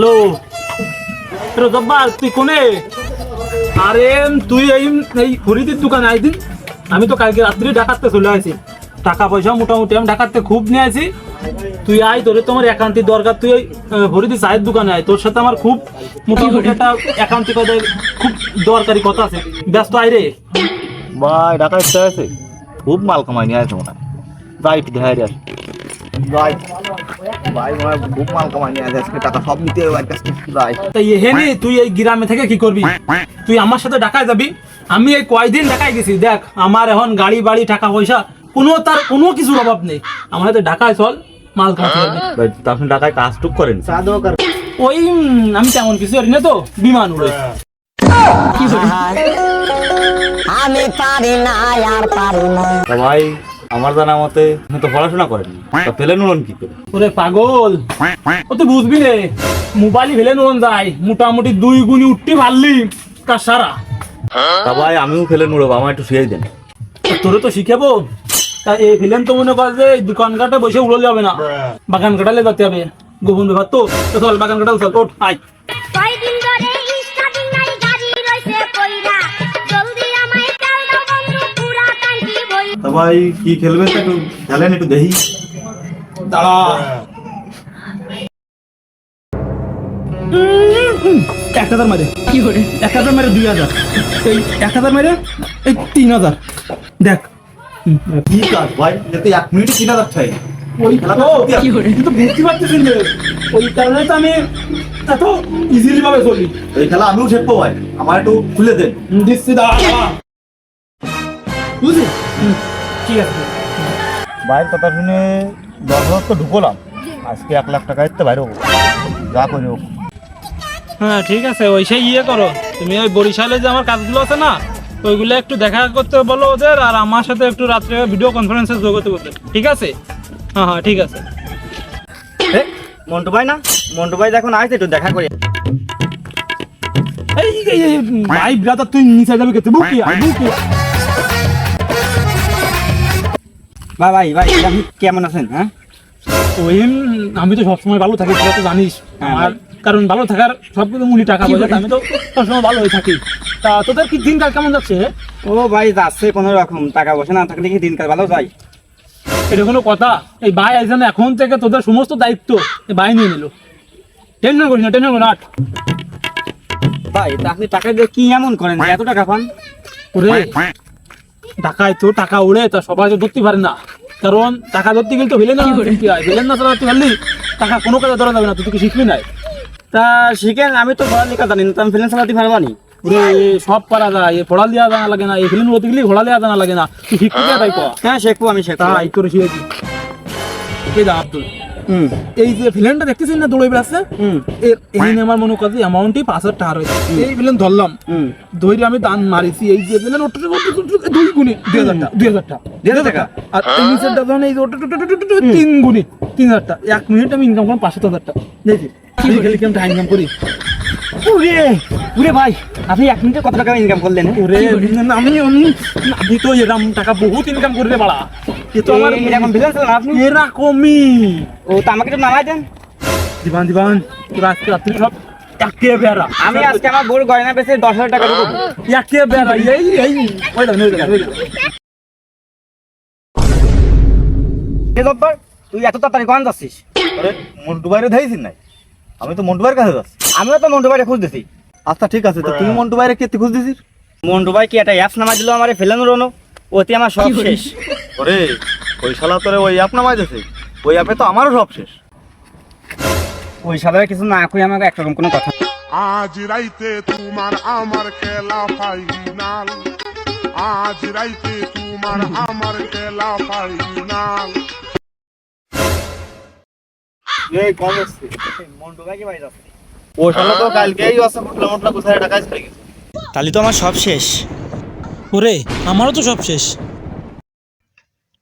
Hello Jabbar, তুই কোনে? আরে তুই এই ফরিদের দোকানে আইদিন। আমি তো কালকে রাত্রি ঢাকাতে চলে আসি, টাকা পয়সা মোটামুটি আমি ঢাকাতে খুব নিয়ে আসি। তুই আয়, তোরে তোমার একান্তিক দরকার, তুই ওই ফরিদি চায়ের দোকানে আয়। তোর সাথে আমার খুব মোটামুটি একটা একান্তিকতা, খুব দরকারি কথা আছে। ব্যস্ত আয় রে ভাই। ঢাকা ইচ্ছা আছে, খুব মাল কামাই নিয়ে আছে মনে হয়। যাই একটু দেখাই রে ভাই। ভাই মনে হয় খুব মাল কামাই নিয়ে আছে, আজকে টাকা সব নিতে হবে কাছে। যাই তাই হেনে তুই এই গ্রামে থেকে কি করবি? তুই আমার সাথে ঢাকায় যাবি। আমি এই কয়দিন ঢাকায় গেছি, দেখ আমার এখন গাড়ি বাড়ি টাকা পয়সা কোনো কিছুর অভাব নেই। আমার হাতে ঢাকায় চল, মাল খাওয়াতে হবে। ভাই, তা আপনি ঢাকায় কাজ টুক করেন? ওই আমি তেমন কিছু করি না, তো বিমান উড়ে। আমি পারি না আর পারি না। তা ভাই, আমার জানা মতে আপনি তো পড়াশোনা করেন, তা পেলেন উড়ন কি করে? ওরে পাগল, ও তো বুঝবি রে, মোবাইল ফেলে নুন যায় মোটামুটি 2 গুণি উঠতে পারলি তা সারা। তা ভাই আমিও ফেলেন উড়বো, আমার একটু শিখিয়ে দেন। তোরে তো শিখাবো। তা এই ফিলেন তো মনে কর যে দোকান ঘাটে বসে উড়লে যাবে না, বাগান কাটালে যেতে হবে। গোপন ব্যাপার তো, চল বাগান কাটাল, চল ওঠ আয়। কয়দিন ধরে স্টার্টিং নাই, গাড়ি রইছে কইরা, জলদি আমায় তেল দাও বন্ধু, পুরা টাঙ্কি বই। তা ভাই কি খেলবেন একটু খেলেন, একটু দেখি। দাঁড়া, 1000 মারে কি করে? 1000 মারে 2000, এই 1000 মারে এই 3000। দেখ কি কাজ ভাই, যাতে 1 মিনিটে 3000 চাই। ওই কিন্তু বুঝতে পারতেছেন যে ওই কারণে তো আমি এত ইজিলি ভাবে চলি। এই খেলা আমিও শিখবো ভাই, আমার একটু খুলে দেন। দিচ্ছি, দাঁড়া বুঝলি? ঠিক আছে। ভাইয়ের কথা শুনে 10,000 তো ঢুকলাম, আজকে 1 লাখ টাকা দিতে বাইরে হবো, যা করি হোক। হ্যাঁ ঠিক আছে, ওই সেই করো তুমি। ওই বরিশালে যে আমার কাজগুলো আছে না, ওইগুলো একটু দেখা করতে বলো ওদের, আর আমার সাথে একটু রাত্রে ভিডিও কনফারেন্সে যোগ হতে বলতে। ঠিক আছে? হ্যাঁ হ্যাঁ ঠিক আছে। মন্টু ভাই না, মন্টু ভাই যখন আসছে একটু দেখা করি। এই ভাই ব্রাদার, তুই নিচে যাবি কে? তুই বুকি বুকি। ভাই ভাই ভাই, আপনি কেমন আছেন? হ্যাঁ ওই আমি তো সবসময় ভালো থাকি, তুই তো জানিস। আমার কারণ ভালো থাকার সবকিছু মূল্য টাকা পয়সা, আমি তো সবসময় ভালো হয়ে থাকি। তা তোদের কি দিনকাল কেমন যাচ্ছে? ও ভাই, যাচ্ছে কোনো রকম, টাকা পয়সা না থাকলে কি দিনকাল ভালো যায়? এটা কোনো কথা? এই ভাই আইজানে এখন থেকে তোদের সমস্ত দায়িত্ব এই ভাই নিয়ে নিল। টেনশন করিস না, টেনশন করিস না। ভাই তা আপনি টাকা দিয়ে কি এমন করেন যে এত টাকা পান? ওরে টাকায় তো টাকা উড়ে, তা সবাই তো ধরতে পারে না। কারণ টাকা ধরতে গেলে তো ভিলেন না কি হয়, ভিলেন না ধরতে পারলি টাকা কোনো কাজে ধরা যাবে না। তুই কি শিখবি নাই? তা শিখেন, আমি তো পড়ালেখা জানি না, তো আমি ফিল্ম চালাতে পারবানি। ওরে সব পারা যায়, এ পড়া দেওয়া জানা লাগে না, এই ফিল্ম উড়তে গেলে ঘোড়া দেওয়া জানা লাগে না। তুই শিখবি কে তাই কর? হ্যাঁ শিখবো, আমি শিখবো। তাই তোর শিখেছি। এই দা আব্দুল, এই যে ফিল্মটা দেখতেছিস না দৌড়ে বেড়াচ্ছে, এই আমার মনে কর যে অ্যামাউন্টই 5,000 টাকা রয়েছে। এই ফিল্ম ধরলাম, ধরে আমি দান মারিছি। এই যে ফিল্ম 2 গুণি 2,000 টাকা। আর এই নিচের দাম এই 3 গুণি 3,000 টাকা। 1 মিনিট আমি ইনকাম করলাম 5,000 টাকা। দেখি কি খেলে কি আমি ইনকাম করি। উরে উরে ভাই, আপনি 1 মিনিটে কত টাকা ইনকাম করলেন? ওরে আমি তো এরকম টাকা বহুত ইনকাম করি রে বাড়া। এ তো আমার এরকম ফিল্ম চালান আপনি? এরকমই। ও তা আমাকে একটু নামাই দেন। দিবান তোর আজকে রাত্রি সব একে বেড়া। আমি আজকে আমার বউর গয়না বেচে 10,000 টাকা দেবো। একে বেড়া। এই ওই দেখেন। এ জব্বার, তুই এত তাড়াতাড়ি কোন যাচ্ছিস? আরে মন্টু ভাইরে দেখেছিস নাই? আমি তো মন্টু ভাইয়ের কাছে যাচ্ছি। আমিও তো মন্টু ভাইরে খুঁজতেছি। আচ্ছা ঠিক আছে, তো তুমি মন্টু ভাইরে কে খুঁজ দিছিস? মন্টু ভাই কি একটা অ্যাপস নামাই দিল আমার ফেলানো রনো, ওতে আমার সব শেষ। ওরে ওই শালা তোরে ওই অ্যাপ নামাই দিয়েছে, ওই অ্যাপে তো আমারও সব শেষ। ওই সাধারণ কিছু না কই আমাকে একরকম কোনো কথা। আজ রাইতে তোমার আমার খেলা ফাইনাল, আজ রাইতে তোমার আমার খেলা ফাইনাল। এই কম হচ্ছে। মন্টু ভাই কি বাড়ি যাচ্ছে? ও শালা তো কালকেই আছে মোটলা কোথায় টাকা চলে গেছে। তাহলে তো আমার সব শেষ। ওরে আমারও তো সব শেষ।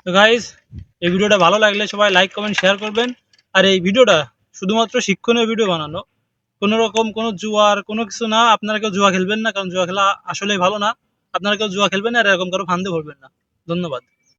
তো গাইস, এই ভিডিওটা ভালো লাগলে সবাই লাইক কমেন্ট শেয়ার করবেন। আর এই ভিডিওটা শুধুমাত্র শিক্ষণীয় ভিডিও বানানো, কোনো রকম কোনো জুয়ার কোনো কিছু না। আপনারা কেউ জুয়া খেলবেন না, কারণ জুয়া খেলা আসলেই ভালো না। আপনারা কেউ জুয়া খেলবেন না, আর এরকম কারো ফান্দে ভরবেন না। ধন্যবাদ।